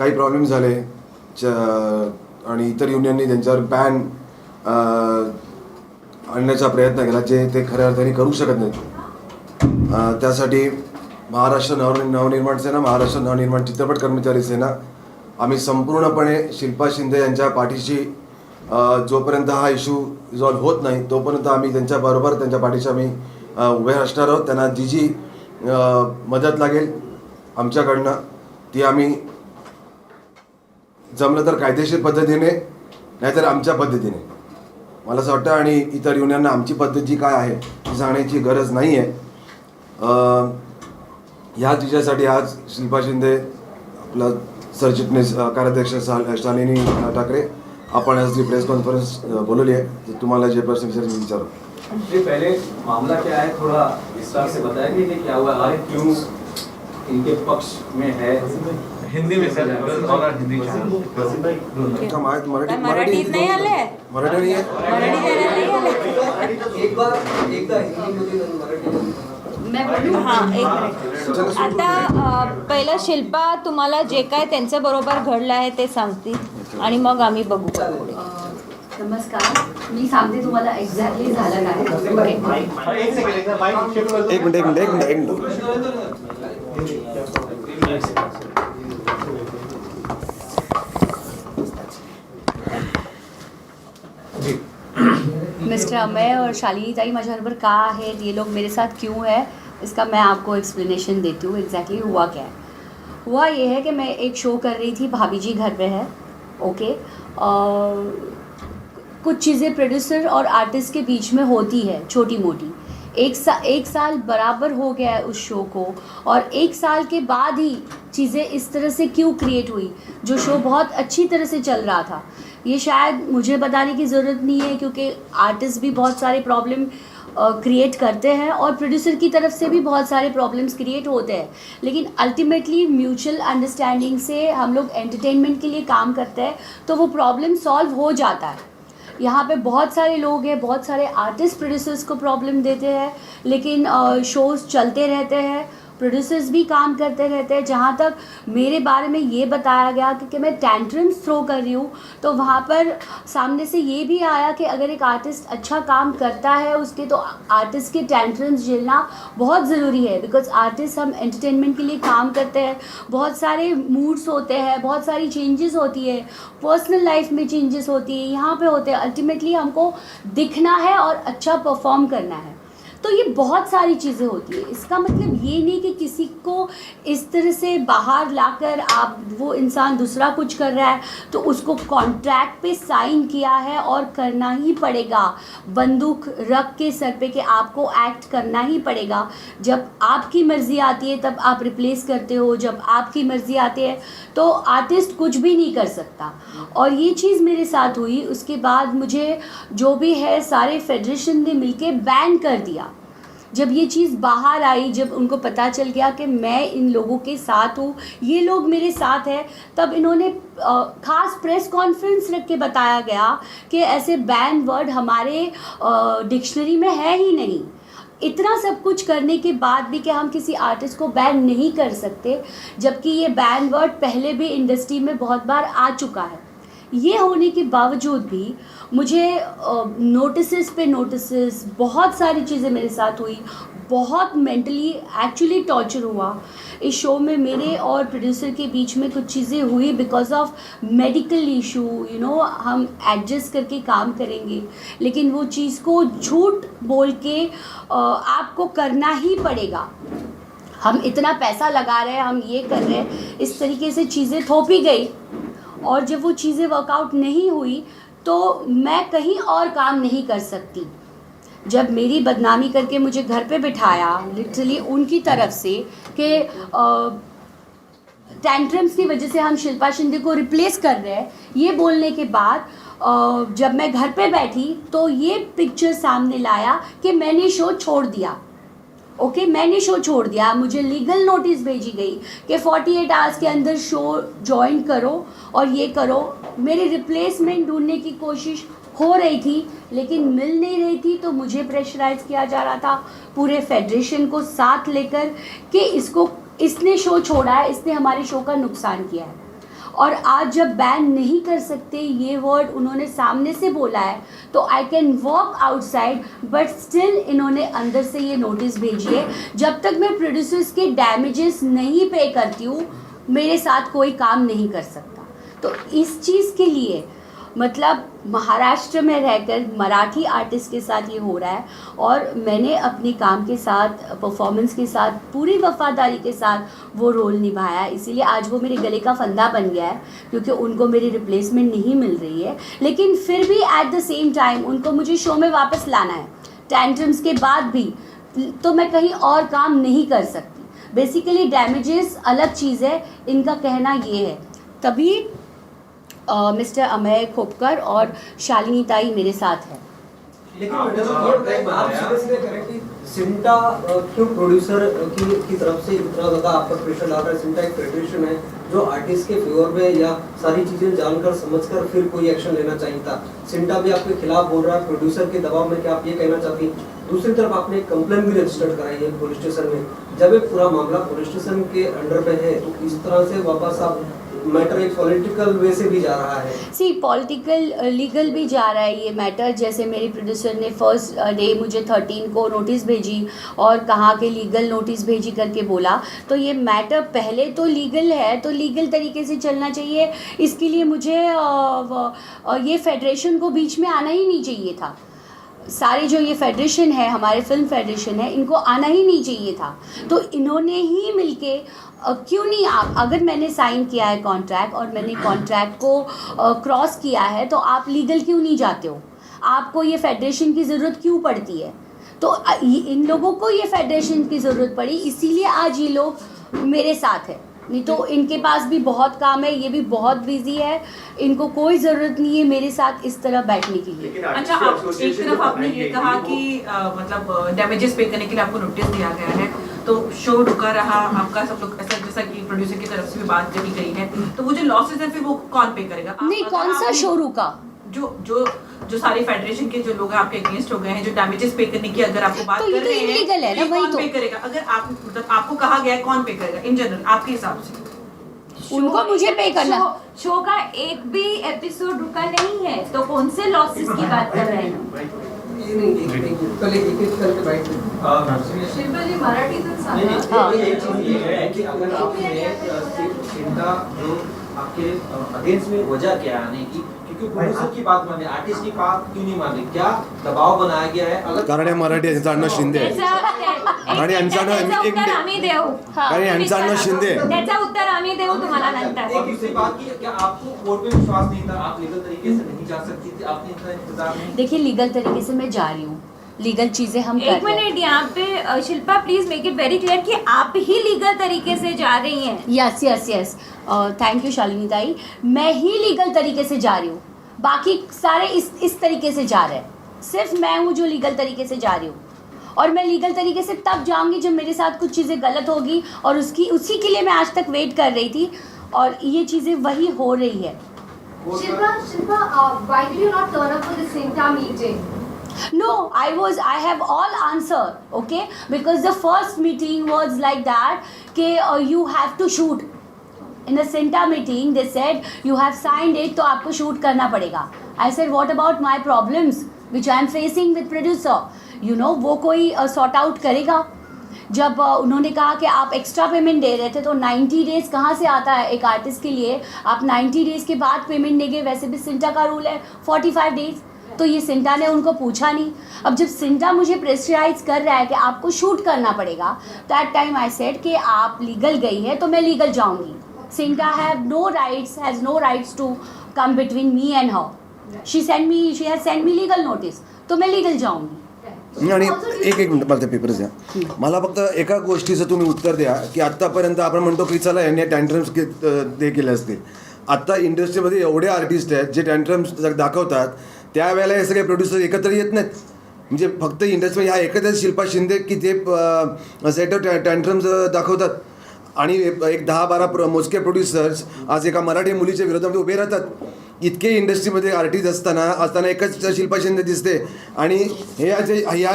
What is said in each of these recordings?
काही प्रॉब्लेम झाले आणि इतर युनियननी त्यांच्यावर बॅन आणण्याचा प्रयत्न केला, जे ते खऱ्या अर्थाने करू शकत नाहीत. त्यासाठी महाराष्ट्र नवनिर्माण सेना, महाराष्ट्र नवनिर्माण चित्रपट कर्मचारी सेना आम्ही संपूर्णपणे शिल्पा शिंदे यांच्या पाठीशी, जोपर्यंत हा इश्यू रिझॉल्व्ह होत नाही तोपर्यंत आम्ही त्यांच्याबरोबर, त्यांच्या पाठीशी आम्ही उभे असणार आहोत. त्यांना जी मदत लागेल आमच्याकडनं ती आम्ही जमलं तर कायदेशीर पद्धतीने, नाहीतर आमच्या पद्धतीने, मला असं वाटतं. आणि इतर युनियनना आमची पद्धत जी काय आहे ती सांगण्याची गरज नाही आहे. ह्याच विषयासाठी आज शिल्पा शिंदे, आपला सरचिटणीस कार्याध्यक्ष शालिनी ठाकरे, आपण आज जी प्रेस कॉन्फ्रेंस बोलवली आहे, तर तुम्हाला जे प्रश्न विचार मी विचारू. पहले मामला क्या है, थोड़ा विस्तार से बताएंगे कि क्या हुआ है, क्यों इनके पक्ष में है. हिंदी में सर, और हिंदी मराठी नाही आले, मराठी नाही आहे. एक बार एकदा हिंदीमध्ये मराठी मैं बोलू. हां, एक मिनिट. आता पहिलं शिल्पा तुम्हाला जे काय त्यांच्या बरोबर घडलं आहे ते सांगतील आणि मग आम्ही बघू. नमस्कार, मी सांगते तुम्हाला एक्झॅक्टली झालं काय. एक मिनिट. मिस्टर अमय और शालिनी ताई माझ्याबरोबर का आहेत, ये लोग मेरे साथ क्यों है, इसका मैं आपको एक्सप्लेनेशन देती हूँ. एग्जैक्टली हुआ क्या है. हुआ ये है कि मैं एक शो कर रही थी, भाभी जी घर पे है. ओके. कुछ चीज़ें प्रोड्यूसर और आर्टिस्ट के बीच में होती है, छोटी मोटी. एक साल बराबर हो गया है उस शो को, और एक साल के बाद ही चीज़ें इस तरह से क्यों क्रिएट हुई. जो शो बहुत अच्छी तरह से चल रहा था, ये शायद मुझे बताने की ज़रूरत नहीं है, क्योंकि आर्टिस्ट भी बहुत सारे प्रॉब्लम क्रिएट करते हैं और प्रोड्यूसर की तरफ से भी बहुत सारे प्रॉब्लम्स क्रिएट होते हैं. लेकिन अल्टीमेटली म्यूचुअल अंडरस्टैंडिंग से हम लोग एंटरटेनमेंट के लिए काम करते हैं, तो वो प्रॉब्लम सॉल्व हो जाता है. यहाँ पे बहुत सारे लोग हैं, बहुत सारे आर्टिस्ट प्रोड्यूसर्स को प्रॉब्लम देते हैं, लेकिन शोज़ चलते रहते हैं, प्रोड्यूसर्स भी काम करते रहते हैं. जहाँ तक मेरे बारे में ये बताया गया कि मैं टेंट्रम्स थ्रो कर रही हूँ, तो वहाँ पर सामने से ये भी आया कि अगर एक आर्टिस्ट अच्छा काम करता है उसके, तो आर्टिस्ट के टेंट्रम्स झेलना बहुत ज़रूरी है. बिकॉज आर्टिस्ट, हम एंटरटेनमेंट के लिए काम करते हैं, बहुत सारे मूड्स होते हैं, बहुत सारी चेंजेस होती है, पर्सनल लाइफ में चेंजेस होती है, यहाँ पे होते हैं. अल्टीमेटली हमको दिखना है और अच्छा परफॉर्म करना है. तो ये बहुत सारी चीज़ें होती है. इसका मतलब ये नहीं कि किसी को इस तरह से बाहर लाकर आप, वो इंसान दूसरा कुछ कर रहा है तो उसको कॉन्ट्रैक्ट पे साइन किया है और करना ही पड़ेगा, बंदूक रख के सर पे कि आपको एक्ट करना ही पड़ेगा. जब आपकी मर्ज़ी आती है तब आप रिप्लेस करते हो, जब आपकी मर्ज़ी आती है तो आर्टिस्ट कुछ भी नहीं कर सकता. और ये चीज़ मेरे साथ हुई. उसके बाद मुझे जो भी है सारे फेडरेशन ने मिलके बैन कर दिया. जब ये चीज़ बाहर आई, जब उनको पता चल गया कि मैं इन लोगों के साथ हूँ, ये लोग मेरे साथ हैं, तब इन्होंने ख़ास प्रेस कॉन्फ्रेंस रख के बताया गया कि ऐसे बैन वर्ड हमारे डिक्शनरी में है ही नहीं. इतना सब कुछ करने के बाद भी कि हम किसी आर्टिस्ट को बैन नहीं कर सकते, जबकि ये बैन वर्ड पहले भी इंडस्ट्री में बहुत बार आ चुका है. ये होने के बावजूद भी मुझे नोटिस पे नोटिस, बहुत सारी चीज़ें मेरे साथ हुई. बहुत मेंटली एक्चुअली टॉर्चर हुआ. इस शो में मेरे और प्रोड्यूसर के बीच में कुछ चीज़ें हुई बिकॉज ऑफ मेडिकल इशू. हम एडजस्ट करके काम करेंगे, लेकिन वो चीज़ को झूठ बोल के आपको करना ही पड़ेगा. हम इतना पैसा लगा रहे हैं, हम ये कर रहे हैं, इस तरीके से चीज़ें थोपी गई. और जब वो चीज़ें वर्कआउट नहीं हुई तो मैं कहीं और काम नहीं कर सकती. जब मेरी बदनामी करके मुझे घर पे बिठाया लिटरली उनकी तरफ से कि टेंट्रम्स की वजह से हम शिल्पा शिंदे को रिप्लेस कर रहे हैं, ये बोलने के बाद जब मैं घर पे बैठी तो ये पिक्चर सामने लाया कि मैंने शो छोड़ दिया. ओके, मैंने शो छोड़ दिया. मुझे लीगल नोटिस भेजी गई कि 48 आवर्स के अंदर शो ज्वाइन करो और ये करो. मेरी रिप्लेसमेंट ढूंढने की कोशिश हो रही थी, लेकिन मिल नहीं रही थी, तो मुझे प्रेशराइज किया जा रहा था पूरे फेडरेशन को साथ लेकर कि इसने शो छोड़ा है, इसने हमारे शो का नुकसान किया है. और आज जब बैन नहीं कर सकते ये वर्ड उन्होंने सामने से बोला है तो I can walk outside, but still इन्होंने अंदर से ये नोटिस भेजी है। जब तक मैं प्रोड्यूसर्स के डैमेजेस नहीं पे करती हूँ मेरे साथ कोई काम नहीं कर सकता। तो इस चीज़ के लिए मतलब महाराष्ट्र में रहकर मराठी आर्टिस्ट के साथ ये हो रहा है और मैंने अपने काम के साथ, परफॉर्मेंस के साथ, पूरी वफादारी के साथ वो रोल निभाया है, इसीलिए आज वो मेरे गले का फंदा बन गया है क्योंकि उनको मेरी रिप्लेसमेंट नहीं मिल रही है। लेकिन फिर भी एट द सेम टाइम उनको मुझे शो में वापस लाना है, टेंट्रम्स के बाद भी, तो मैं कहीं और काम नहीं कर सकती। बेसिकली डैमेजेस अलग चीज़ है, इनका कहना ये है। तभी मिस्टर अमेय खोपकर और शालिनी ताई मेरे साथ है। लेकिन आप सीरियसली करें कि सिंटा क्यों प्रोड्यूसर की तरफ से इतना ज़्यादा आप पर प्रेशर ला रहा है? सिंटा एक फेडरेशन है जो आर्टिस्ट के फेवर में या सारी चीज़ें जानकर समझकर फिर कोई एक्शन लेना चाहिए था। सिंटा भी आपके खिलाफ बोल रहा है प्रोड्यूसर के दबाव में, क्या आप ये कहना चाहती हैं? दूसरी तरफ आपने एक कंप्लेंट भी रजिस्टर्ड कराई है पुलिस स्टेशन में। जब एक पूरा मामला पुलिस स्टेशन के अंडर में है तो इस तरह से वापस आप मैटर एक पॉलिटिकल वे से भी जा रहा है। सी पॉलिटिकल लीगल भी जा रहा है ये मैटर। जैसे मेरे प्रोड्यूसर ने फर्स्ट डे मुझे 13 को नोटिस भेजी और कहा कि लीगल नोटिस भेजी करके बोला, तो ये मैटर पहले तो लीगल है तो लीगल तरीके से चलना चाहिए। इसके लिए मुझे ये फेडरेशन को बीच में आना ही नहीं चाहिए था। सारे जो ये फेडरेशन है, हमारे फिल्म फेडरेशन है, इनको आना ही नहीं चाहिए था। तो इन्होंने ही मिलके क्यों नहीं, आप अगर मैंने साइन किया है कॉन्ट्रैक्ट और मैंने कॉन्ट्रैक्ट को क्रॉस किया है तो आप लीगल क्यों नहीं जाते हो? आपको ये फेडरेशन की ज़रूरत क्यों पड़ती है? तो इन लोगों को ये फेडरेशन की ज़रूरत पड़ी, इसीलिए आज ये लोग मेरे साथ है। नहीं तो इनके पास भी बहुत काम है, ये भी बहुत बिजी है, इनको कोई ज़रूरत नहीं है मेरे साथ इस तरह बैठने के लिए। अच्छा, आप एक तरफ आपने ये कहा कि मतलब डैमेजेस पे करने के लिए आपको नोटिस दिया गया है, तो शो रुका रहा आपका, सब लोग ऐसा जैसा कि प्रोड्यूसर की तरफ से भी बात कही गई है, तो वो जो लॉसेस है फिर वो कौन पे करेगा? नहीं, कौन सा शो रुका? जो सारी फेडरेशन के जो लोग हैं आपके अगेंस्ट हो गए हैं, जो डैमेजेस पे करने की अगर आपको बात तो कर ये तो रहे हैं, illegal है ना, ये वही कौन तो। पे करेगा? अगर आप मतलब आपको कहा गया है कौन पे करेगा इन जनरल आपके हिसाब से? उनको मुझे पे करना। शो का एक भी एपिसोड रुका नहीं है, तो कौन से लॉसेस की बात कर रहे हैं? शिल्पा जी मराठीतून आपके अगेंस्ट में वजह क्या है आने की? क्योंकि प्रोड्यूसर की बात माने, आर्टिस्ट की बात क्यों नहीं माने? क्या दबाव बनाया गया है? अलग कारण या मराठी यांचा अण्णा शिंदे आहे. आणि यांचा अण्णा त्याचं एक उत्तर आम्ही देऊ. कारण यांचा अण्णा शिंदे आहे. त्याचं उत्तर आम्ही देऊ तुम्हाला नंतर. और दूसरी बात की क्या आपको कोर्ट पे विश्वास नहीं था? आप लीगल तरीके से नहीं जा सकती थी? आपने इतना इंतजार नहीं? देखिए, लीगल तरीके से मैं जा रही हूँ, लीगल चीज़ें हम कर एक रहे हैं। मिनट, यहाँ पे Shilpa please make it very clear कि आप ही लीगल तरीके से जा रही हैं. Yes yes yes, thank you Shalini ताई। मैं ही लीगल तरीके से जा रही हूँ, बाकी सारे इस तरीके से जा रहे हैं। सिर्फ मैं हूँ जो लीगल तरीके से जा रही हूँ, और मैं लीगल तरीके से तब जाऊँगी जब मेरे साथ कुछ चीज़ें गलत होगी, और उसी के लिए मैं आज तक वेट कर रही थी, और ये चीज़ें वही हो रही है। Shilpa, why did you not turn up for the Sinta meeting? No, I have all answer, okay? Because the first meeting was like that, you have to shoot. In a Sinta meeting, they said you have signed it, तो आपको shoot करना पड़ेगा. I said, what about my problems which I am facing with producer? You know, वो कोई sort out करेगा. जब उन्होंने कहा कि आप एक्स्ट्रा पेमेंट दे रहे थे, तो 90 डेज़ कहाँ से आता है एक आर्टिस्ट के लिए? आप 90 डेज़ के बाद पेमेंट देंगे, वैसे भी सिंटा का रूल है 45 डेज़, तो ये सिंटा ने उनको पूछा नहीं। अब जब सिंटा मुझे प्रेशराइज कर रहा है कि आपको शूट करना पड़ेगा, दैट टाइम आई सेड कि आप लीगल गई है तो मैं लीगल जाऊंगी। सिंटा has no rights to come between me and her. She has send me legal notice, तो मैं लीगल जाऊंगी। आणि एक मिनिट मला ते पेपर्स द्या. मला फक्त एका गोष्टीचं तुम्ही उत्तर द्या की आत्तापर्यंत आपण म्हणतो की चला यांनी टँट्रम्स ते केले असते. आत्ता इंडस्ट्रीमध्ये एवढे आर्टिस्ट आहेत जे टँट्रम्स दाखवतात, त्यावेळेला हे सगळे प्रोड्युसर एकत्र येत नाहीत. म्हणजे फक्त इंडस्ट्रीमध्ये ह्या एकत्रच शिल्पा शिंदे की ते सेट टँट्रम्स दाखवतात, आणि एक 10-12 मोजके प्रोड्युसर्स आज एका मराठी मुलीच्या विरोधामध्ये उभे राहतात. इतके इंडस्ट्रीमध्ये आर्टिस्ट असताना एकच शिल्पा शिंदे दिसते. आणि ह्या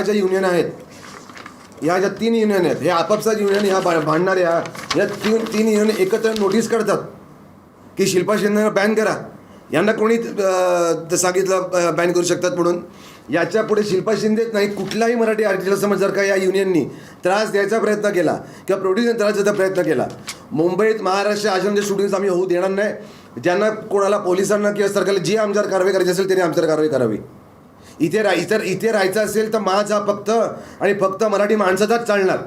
ज्या युनियन आहेत, ह्या ज्या 3 युनियन आहेत, हे आपापसात युनियन ह्या भांडणाऱ्या या तीन युनियन एकत्र नोटीस करतात. की शिल्पा शिंदेना बॅन करा. यांना कोणी सांगितलं बॅन करू शकतात म्हणून? याच्या पुढे शिल्पा शिंदेच नाही, कुठलाही मराठी आर्टिस्टला समज जर का या युनियननी त्रास द्यायचा प्रयत्न केला किंवा प्रोड्युसरने त्रास द्यायचा प्रयत्न केला, मुंबईत महाराष्ट्र आश्रमचे शूटिंग्स आम्ही होऊ देणार नाही. ज्यांना कोणाला पोलिसांना किंवा सरकारला जी आमच्यावर कारवाई करायची असेल त्यांनी आमच्यावर कारवाई करावी. इथे राहायचं असेल तर माझा फक्त आणि फक्त मराठी माणसाचाच चालणार.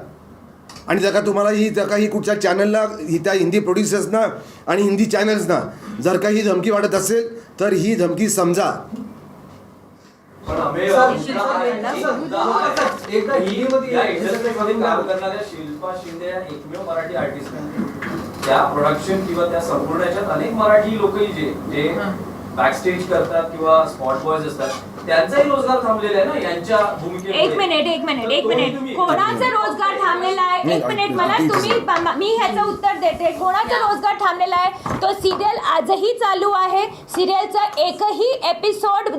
आणि जर का तुम्हाला जर का ही कुठच्या चॅनलला त्या हिंदी प्रोड्युसर्सना आणि हिंदी चॅनल्सना जर का ही धमकी वाटत असेल तर ही धमकी समजा. पण आम्ही सर, एकदा या इंडस्ट्रीमध्ये काम करणाऱ्या शिल्पा शिंदे या एकमेव मराठी आर्टिस्ट त्या प्रोडक्शन किंवा त्या संपूर्ण याच्यात अनेक मराठी लोकही जे बॅकस्टेज करतात किंवा स्पॉट बॉयज असतात त्यांचाही रोजगार थांबलेला आहे ना यांच्या भूमिकेमुळे. एक मिनिट कोणाचा रोजगार थांबलेला आहे? एक मिनिट मला मी ह्याचं उत्तर देते. कोणाचा रोजगार थांबलेला आहे? तो सिरियल आजही चालू आहे. सिरियलचा एकही एपिसोड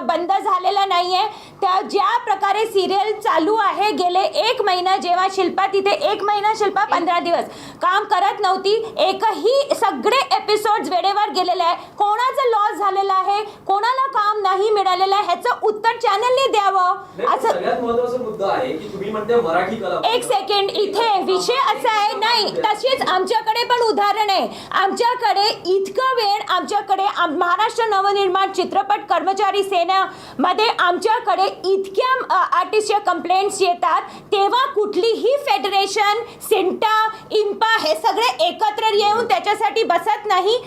बंद झालेला नाहीये. त्या ज्या प्रकारे सिरियल चालू आहे गेले 1 महिना, जेव्हा शिल्पा तिथे 1 महिना, शिल्पा 15 दिवस काम करत नव्हती, एकही सगळे एपिसोड वेळेवर गेलेले आहे. कोणाचा लॉस झालेला आहे? कोणाला काम नाही मिळालेलं आहे? ह्याचं उत्तर चॅनलने द्यावं. असं सगळ्यात महत्त्वाचा मुद्दा आहे की तुम्ही म्हणते मराठी कला. एक सेकंड, इथे विषय असा आहे नाही. तशीच आमच्याकडे पण उदाहरण आहे. आमच्याकडे इतकं वेळ आमच्याकडे महाराष्ट्र नवनिर्माण चित्रपट कर्मचारी सेना मध्ये आमच्याकडे इतक्या आर्टिस्टच्या कंप्लेंट्स येतात, तेव्हा कुठलीही फेडरेशन, सिंटा, इम्पा हे सगळे एकत्र येऊन त्याच्यासाठी बसत नाही.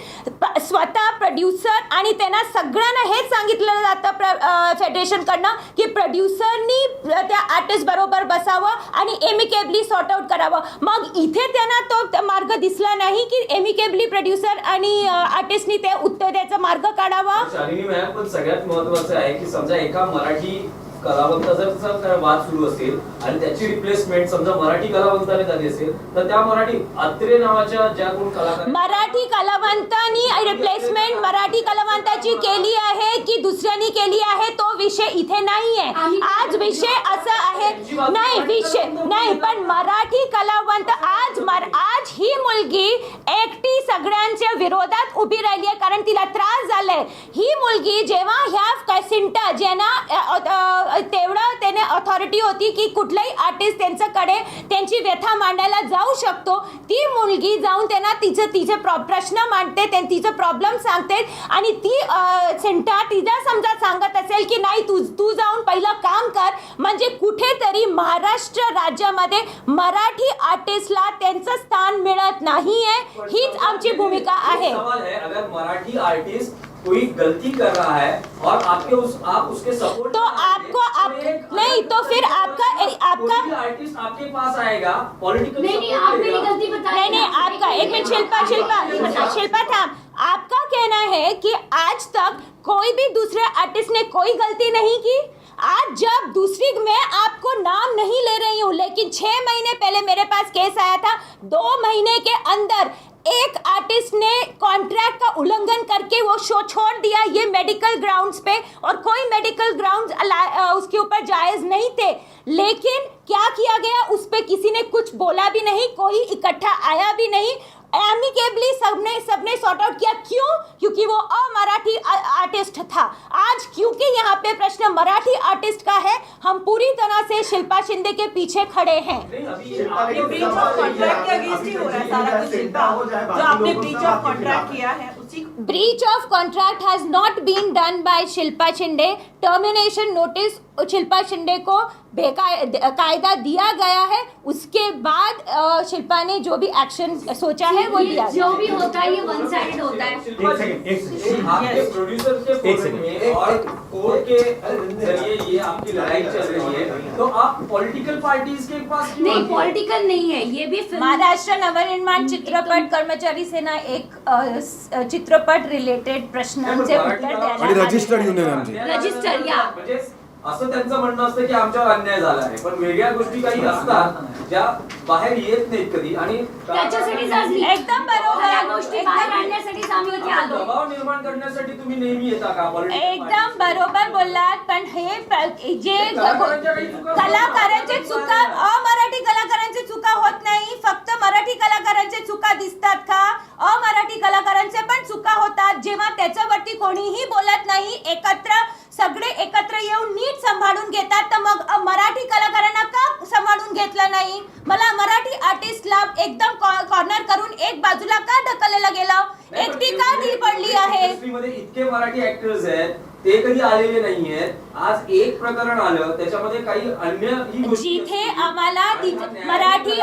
स्वतः प्रोड्युसर आणि त्यांना सगळ्यांना हेच सांगितलं जातं फेडरेशनकडनं की प्रोड्युसरनी त्या आर्टिस्ट बरोबर बसावं आणि एमिकेबली सॉर्ट आउट करावं. मग इथे त्यांना तो मार्ग दिसला नाही की एमिकेबली प्रोड्युसर आणि आर्टिस्टनी ते उत्तर द्यायचा मार्ग काढावा. शालिनी मॅम, पण सगळ्यात महत्त्वाचं आहे की समजा एका मराठी कलावंताचा वाद सुरू असेल आणि त्याची रिप्लेसमेंट समजा मराठी कलावंताने झाली असेल तर त्या मराठी अत्रे नावाच्या ज्या कोण कलाकार मराठी कलावंतांनी रिप्लेसमेंट मराठी कलावंताची केली आहे की दुसऱ्यांनी केली आहे तो विषय इथे नाहीये. आज विषय असा आहे नाही पण मराठी कलावंत आज ही मुलगी एकटी सगळ्यांच्या विरोधात उभी राहिली आहे कारण तिला त्रास झालाय. ही मुलगी जेव्हा ह्या सिंटा ज्यांना तेवढं त्याने अथॉरिटी होती की कुठलाही आर्टिस्ट त्यांच्याकडे त्यांची व्यथा मांडायला जाऊ शकतो, ती मुलगी जाऊन त्यांना तिचे प्रश्न मांडते, तिचं प्रॉब्लेम सांगते आणि ती सेंटा तिला समजा सांगत असेल की नाही तू जाऊन पहिलं काम कर, म्हणजे कुठेतरी महाराष्ट्र राज्यामध्ये मराठी आर्टिस्टला त्यांचं स्थान मिळत नाहीये. हीच आमची भूमिका आहे. सवाल है, अगर मराठी आर्टिस्ट कोई गलती कर रहा है और आप उसके सपोर्ट तो आपको नहीं तो फिर आपका आर्टिस्ट आपके पास आएगा पॉलिटिकल नहीं आप मेरी गलती बताइए. नहीं आपका एक मिनट शिल्पा थाम. आपका कहना है कि आज तक कोई भी दूसरे आर्टिस्ट ने कोई गलती नहीं की. आज जब दूसरी मैं आपको नाम नहीं ले रही हूँ, लेकिन 6 महीने पहले मेरे पास केस आया था. 2 महीने के अंदर एक आर्टिस्ट ने कॉन्ट्रैक्ट का उल्लंघन करके वो शो छोड़ दिया, ये मेडिकल ग्राउंड्स पे, और कोई मेडिकल ग्राउंड्स उसके ऊपर जायज नहीं थे. लेकिन क्या किया गया, उस पे किसी ने कुछ बोला भी नहीं, कोई इकट्ठा आया भी नहीं. एमिकेबली सबने सॉर्ट आउट किया. क्यों? क्योंकि वो अमराठी आर्टिस्ट था. आज क्योंकि यहाँ पे प्रश्न मराठी आर्टिस्ट का है, हम पूरी तरह से शिल्पा शिंदे के पीछे खड़े हैं. ये ब्रीच ऑफ कॉन्ट्रैक्ट के अगेंस्ट ही हो रहा है सारा कुछ. शिल्पा, जो आपने ब्रीच ऑफ कॉन्ट्रैक्ट किया है उसी Breach of contract has not been done by Shilpa Shinde. Termination notice Shilpa Shinde को कायदा दिया गया है. उसके बाद शिल्पा ने जो भी एक्शन सोचा है वो दिया. जो भी होता है ये वन साइडेड होता है. आपके प्रोड्यूसर के प्रोजेक्ट में और कोर्ट के जरिए ये आपकी लड़ाई चल रही है, तो आप पॉलिटिकल पार्टीज के पास क्यों नहीं आती हैं? पॉलिटिकल नहीं है ये भी फिल्म. महाराष्ट्र नवनिर्माण चित्रपट कर्मचारी सेना एक चित्रपट रिलेटेड प्रश्नांचे उत्तर आणि द्यायला रजिस्टर्ड युनियन आमची. रजिस्टर या म्हणजे असं त्यांचं म्हणणं असतं की आमच्यावर अन्याय झाला आहे, पण वेगळ्या गोष्टी काही असतात ज्या बाहेर येत नाहीत कधी. आणि त्याच्यासाठीच आज मी एकदम बरोबर. या गोष्टी बाहेर आणण्यासाठीच आम्ही इथे आलो. दबाव निर्माण करण्यासाठी तुम्ही नेहमी येता का? एकदम बरोबर बोललात. पण हे जे कलाकारांचे चुका अमराठी कलाकारांचे चुका होत नाही. फक्त मराठी कलाकारांचे चुका दिसतात का? अमराठी कलाकारांचे पण चुका होतात. जेव्हा त्याच्यावरती कोणीही बोलत नाही, सगळे एकत्र येऊन नीट सांभाळून घेतात, तर मग मराठी कलाकारांना का सांभाळून घेतलं नाही? मला मराठी आर्टिस्टला एकदम कॉर्नर करून एक बाजूला का ढकललं गेलं? एकटी का दिल पडली आहे? इंडस्ट्रीमध्ये इतके मराठी ऍक्टर्स आहेत, ते कधी आलेले नाहीयेत. आज एक प्रकरण आलं, त्याच्यामध्ये काही अन्य ही गोष्टी जिथे असतील. आम्हाला मराठी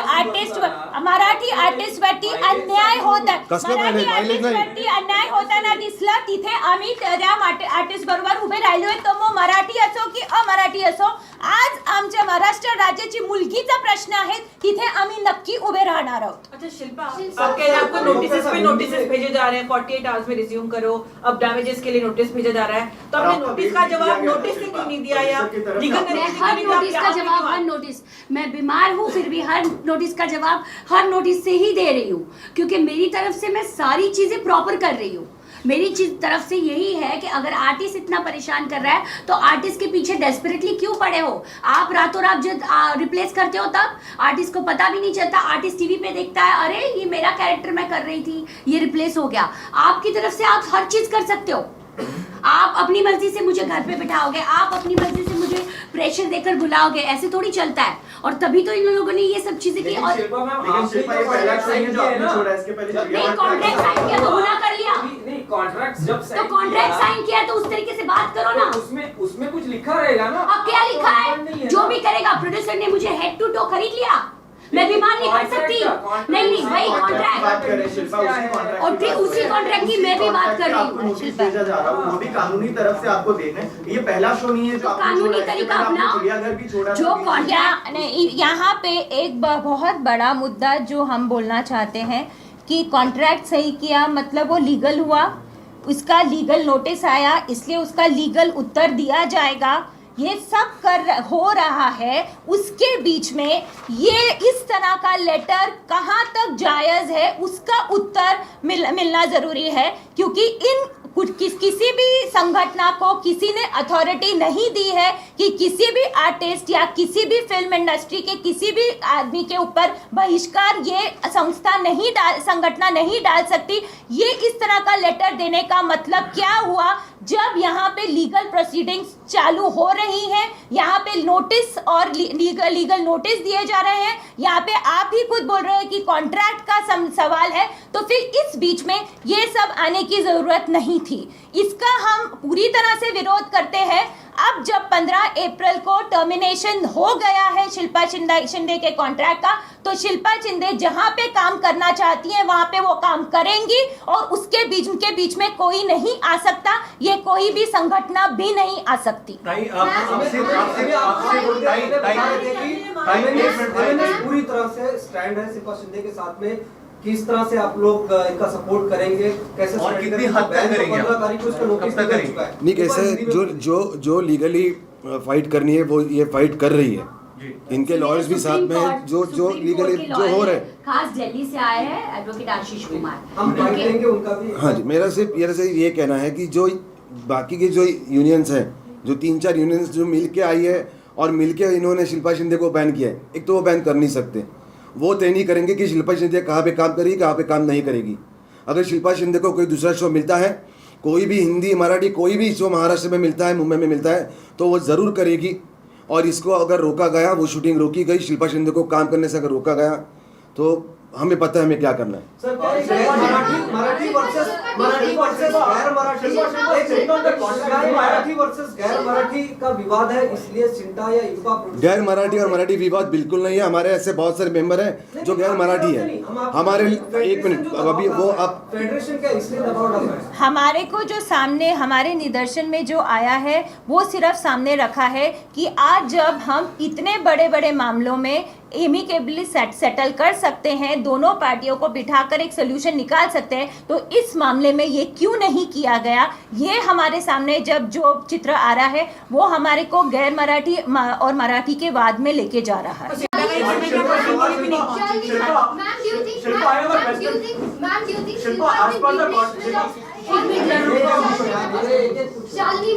आर्टिस्ट वरती अन्याय होत मराठी आर्टिस्ट वरती अन्याय होताना दिसला, तिथे आम्ही त्या आर्टिस्ट बरोबर उभे राहिलोय. तो मग मराठी असो की अमराठी असो, आज आमच्या महाराष्ट्र राज्याची मुलगीचा प्रश्न आहे, तिथे आम्ही नक्की उभे राहणार आहोत. अच्छा शिल्पा, आप कह रहे हैं आपको नोटिस पे नोटिस भेजे जा रहे हैं, 48 आवर्स में रिज्यूम करो, अब डैमेजेस के लिए नोटिस भेजा जा रहा है, तो आपने नोटिस का जवाब नोटिस से क्यों नहीं दिया? या हर नोटिस का जवाब हर नोटिस, मैं बीमार हूँ फिर भी हर नोटिस का जवाब हर नोटिस से ही दे रही हूँ, क्योंकि मेरी तरफ से मैं सारी चीजें प्रॉपर कर रही हूँ. मेरी तरफ से यही है कि अगर आर्टिस्ट इतना परेशान कर रहा है तो आर्टिस्ट के पीछे डेस्परेटली क्यों पड़े हो? आप रातों रात जब रिप्लेस करते हो तब आर्टिस्ट को पता भी नहीं चलता. आर्टिस्ट टीवी पे देखता है, अरे ये मेरा कैरेक्टर मैं कर रही थी, ये रिप्लेस हो गया. आपकी तरफ से आप हर चीज कर सकते हो. आप अपनी मर्जी से मुझे घर पे बिठाओगे, आप अपनी मर्जी से मुझे प्रेशर देकर बुलाओगे, ऐसे थोड़ी चलता है. और तभी तो इन लोगों ने ये सब चीजें की. और शिल्पा मैम, लेकिन आपने शिल्पा, जो ये पहला कॉन्ट्रैक्ट साइन साइन जो किया है आपने ना, छोड़ा, इसके पहले नहीं कॉन्ट्रैक्ट साइन किया तो गुनाह कर लिया. नहीं, कॉन्ट्रैक्ट जब तो कॉन्ट्रैक्ट साइन किया तो उस तरीके से बात करो ना. उसमें कुछ लिखा रहेगा ना. अब क्या लिखा नहीं है? है जो ना। भी करेगा, प्रोड्यूसर ने मुझे हेड टू टो खरीद लिया, मैं बीमार नहीं पड़ सकती. नहीं वही बात कॉन्ट्रैक्ट, करें शिल्पा, उसी कॉन्ट्रैक्ट और फिर उसी कॉन्ट्रैक्ट की मैं भी बात कर रही आपको हूँ. नोटिस भेजा जा रहा है, वो भी कानूनी तरफ से आपको देना है. ये पहला शो नहीं है जो आपने कानूनी छोड़ा है. इसके तरीका पहले आपने अपनाओ. चिड़ियाघर भी छोड़ा था, जो बीच में. कॉन्ट्रैक्ट यहाँ पे एक बहुत बड़ा मुद्दा जो हम बोलना चाहते हैं कि कॉन्ट्रैक्ट सही किया मतलब वो लीगल हुआ, उसका लीगल नोटिस आया, इसलिए उसका लीगल उत्तर दिया जाएगा. ये सब हो रहा है, उसके बीच में ये इस तरह का लेटर कहाँ तक जायज़ है उसका उत्तर मिलना ज़रूरी है, क्योंकि किसी भी संगठन को किसी ने अथॉरिटी नहीं दी है कि किसी भी आर्टिस्ट या किसी भी फिल्म इंडस्ट्री के किसी भी आदमी के ऊपर बहिष्कार ये संगठन नहीं डाल सकती. ये इस तरह का लेटर देने का मतलब क्या हुआ? जब यहाँ पे लीगल प्रोसीडिंग्स चालू हो रही हैं, यहाँ पे नोटिस और लीगल नोटिस दिए जा रहे हैं, यहाँ पे आप ही खुद बोल रहे हैं कि कॉन्ट्रैक्ट का सवाल है, तो फिर इस बीच में ये सब आने की ज़रूरत नहीं थी. इसका हम पूरी तरह से विरोध करते हैं. अब जब 15 अप्रैल को टर्मिनेशन हो गया है शिल्पा शिंदे के कॉन्ट्रैक्ट का, तो शिल्पा शिंदे जहां पे काम करना चाहती हैं वहां पे वो काम करेंगी, और उसके बीच में कोई नहीं आ सकता, ये कोई भी संगठन भी नहीं आ सकती. पूरी तरह से स्टैंड है शिल्पा शिंदे के साथ में. किस तरह से आप लोग इनका सपोर्ट करेंगे, कैसे और कितनी हद तक करेंगे? 15 तारीख को इसका नोटिस निकल चुका है. नहीं, कैसे जो लीगली फाइट करनी है वो ये फाइट कर रही है. इनके लॉयर्स भी साथ में जो लीगली जो हो रहे हैं, खास दिल्ली से आए हैं एडवोकेट आशीष कुमार. हम फाइट देंगे उनका भी. हाँ जी, मेरा सिर्फ ये कहना है कि जो बाकी के जो यूनियंस हैं, जो 3-4 यूनियंस जो मिल के आई है और मिल के इन्होंने शिल्पा शिंदे को बैन किया है, एक तो वो बैन कर नहीं सकते. वो तय नहीं करेंगे कि शिल्पा शिंदे कहाँ पे काम करेगी, कहाँ पे काम नहीं करेगी. अगर शिल्पा शिंदे को कोई दूसरा शो मिलता है, कोई भी हिंदी मराठी कोई भी शो महाराष्ट्र में मिलता है, मुंबई में मिलता है, तो वो ज़रूर करेगी. और इसको अगर रोका गया, वो शूटिंग रोकी गई, शिल्पा शिंदे को काम करने से अगर रोका गया, तो हमें पता है हमें क्या करना है. सर, मराठी वर्सेस गैर मराठी का विवाद है, इसलिए सिंटा या इनका गैर मराठी और मराठी विवाद बिल्कुल नहीं है. हमारे ऐसे बहुत सारे मेंबर हैं जो गैर मराठी है. हमारे 1 मिनट, अभी वो आप फेडरेशन का इसलिए दबाव डाल रहे हैं. हमारे को जो सामने हमारे निदर्शन में जो आया है वो सिर्फ सामने रखा है कि आज जब हम इतने बड़े बड़े मामलों में एमिकेबली सेटल कर सकते हैं, दोनों पार्टियों को बिठाकर एक सोल्यूशन निकाल सकते हैं, तो इस मामले में ये क्यों नहीं किया गया? ये हमारे सामने जब जो चित्र आ रहा है वो हमारे को गैर मराठी और मराठी के वाद में लेके जा रहा है. Ma'am, do you think Shalini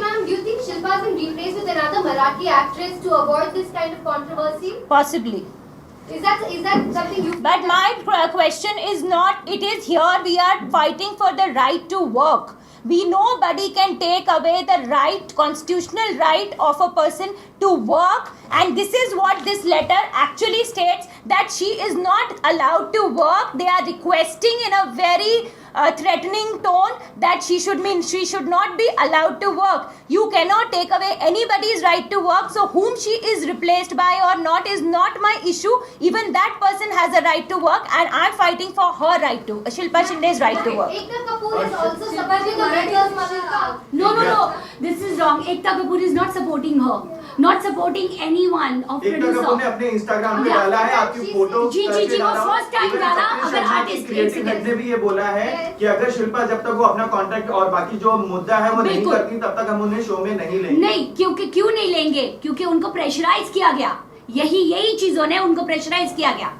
ma'am, do you think Shilpa has been replaced with another Marathi actress to avoid this kind of controversy? Possibly. Is that something you? But my question is not, it is here we are fighting for the right to work. Nobody can take away the right, constitutional right of a person to work, and this is what this letter actually states, that she is not allowed to work. They are requesting in a very threatening tone that she should not be allowed to work. You cannot take away anybody's right to work, so whom she is replaced by or not is not my issue. Even that person has a right to work, and I'm fighting for her right to, Shilpa Shinde's right to work. Ekta Kapoor is also supporting the writers Shilpa. No. This is wrong. Ekta Kapoor is not supporting her. Not supporting anyone of Ekta Kapoor ने producer. अपने Instagram पे डाला है आपकी photo जी, वो first time डाला, अगर artist creative head ने भी ये बोला है कि अगर शिल्पा जब तक वो अपना कॉन्ट्रैक्ट और बाकी जो मुद्दा है वो नहीं बिल्कुल। करती तब तक हम उन्हें शो में नहीं लेंगे। नहीं, क्यों नहीं लेंगे? क्योंकि उनको प्रेशराइज किया गया। यही चीजों ने उनको प्रेशराइज किया गया।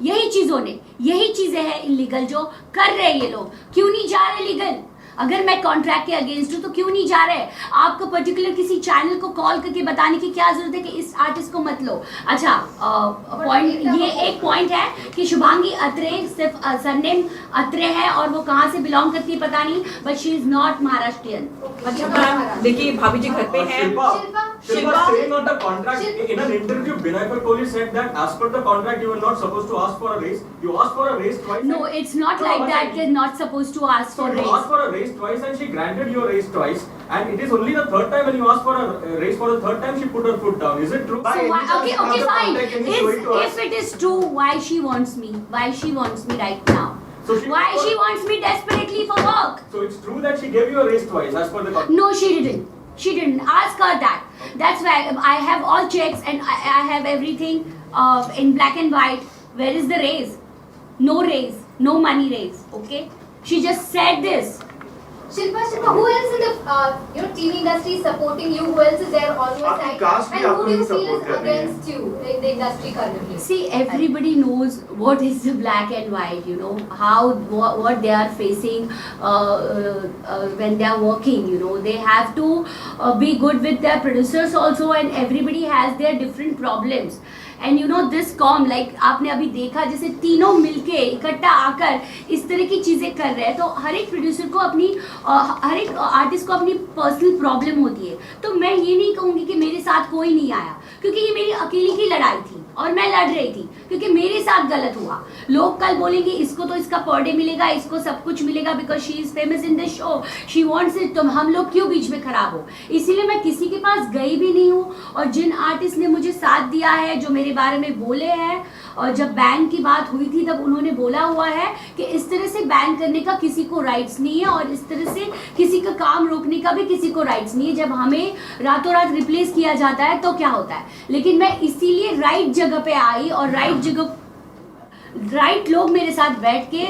यही चीजें हैं इलीगल जो कर रहे हैं ये लोग। क्यों नहीं जा रहे लीगल? अगर मैं कॉन्ट्रैक्ट के अगेंस्ट हूँ तो क्यों नहीं जा रहे? आपको पर्टिकुलर किसी चैनल को कॉल करके बताने की क्या जरूरत है कि इस आर्टिस्ट को मत लो? अच्छा, पॉइंट ये एक पॉइंट है कि शुभांगी अत्रे सिर्फ सरनेम अत्रे है और वो कहाँ से बिलोंग करती है पता नहीं, but she is not Maharashtrian. अच्छा मैम, देखिए भाभी जी घर पे हैं। Shilpa saying on the contract in an interview, Binoy Kohli said that as per the contract you were not supposed to ask for a raise. You asked for a raise twice. No, it's not like that. They're not supposed to ask for So you raise. asked for a raise twice and she granted your raise twice, and it is only the third time when you asked for a raise for the third time she put her foot down. Is it true? By So any why, chance okay, you have the fine. contact, can you show it to us? If it is true, why she wants me? Why she wants me right now? So she Why she wants me desperately for work? So it's true that she gave you a raise twice as per the contract. No, she didn't. She didn't. Ask her that. That's why I have all checks and I have everything in black and white. Where is the raise? No raise. No money raise. Okay? She just said this. Shilpa, who else in the TV industry is supporting you? Who else is there on your आपकी side? cast भी And who आपको do you he feel support is कर रही है। against you in the industry currently? See, everybody knows what is the black and white, you know, what they are facing when they are working, you know. They have to be good with their producers also, and everybody has their different problems. And you know this com like आपने अभी देखा जैसे तीनों मिलके इकट्ठा आकर इस तरह की चीज़ें कर रहे हैं, तो हर एक प्रोड्यूसर को अपनी हर एक आर्टिस्ट को अपनी पर्सनल प्रॉब्लम होती है। तो मैं ये नहीं कहूँगी कि मेरे साथ कोई नहीं आया, क्योंकि ये मेरी अकेली की लड़ाई थी और मैं लड़ रही थी क्योंकि मेरे साथ गलत हुआ। लोग कल बोलेंगे इसको तो इसका पर डे मिलेगा, इसको सब कुछ मिलेगा because she is famous in this show, she wants it, तो हम लोग क्यों बीच में खराब हो? इसीलिए मैं किसी के पास गई भी नहीं हूँ। और जिन आर्टिस्ट ने मुझे साथ दिया है, जो मेरे बारे में बोले हैं, और जब बैन की बात हुई थी तब उन्होंने बोला हुआ है कि इस तरह से बैन करने का किसी को राइट्स नहीं है और इस तरह से किसी का काम रोकने का भी किसी को राइट्स नहीं है। जब हमें रातों रात रिप्लेस किया जाता है तो क्या होता है? लेकिन मैं इसीलिए राइट जगह पे आई और राइट लोग मेरे साथ बैठ के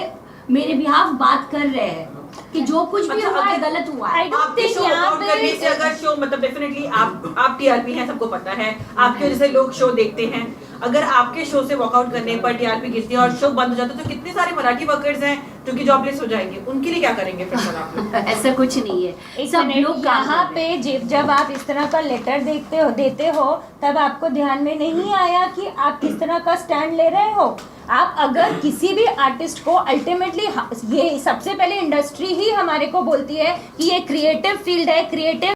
मेरे बिहाफ बात कर रहे हैं कि जो कुछ भी अच्छा, हुआ है अगर- गलत हुआ है। आपके शो वर्कआउट करने से अगर शो मतलब डेफिनेटली आप टीआरपी हैं, सबको पता है, आपके वजह से लोग शो देखते हैं। अगर आपके शो से वर्कआउट करने पर टीआरपी गिरती है और शो बंद हो जाता है तो कितने सारे मराठी वर्कर्स हैं जो कि जॉबलेस हो जाएंगे, उनके लिए क्या करेंगे फिर सर आप लोग? ऐसा कुछ नहीं है, एक सब मिनट, लोग यहाँ पे जब आप इस तरह का लेटर देते हो तब आपको ध्यान में नहीं आया कि आप किस तरह का स्टैंड ले रहे हो? आप अगर किसी भी आर्टिस्ट को अल्टीमेटली, ये सबसे पहले इंडस्ट्री ही हमारे को बोलती है कि ये क्रिएटिव फील्ड है, क्रिएटिव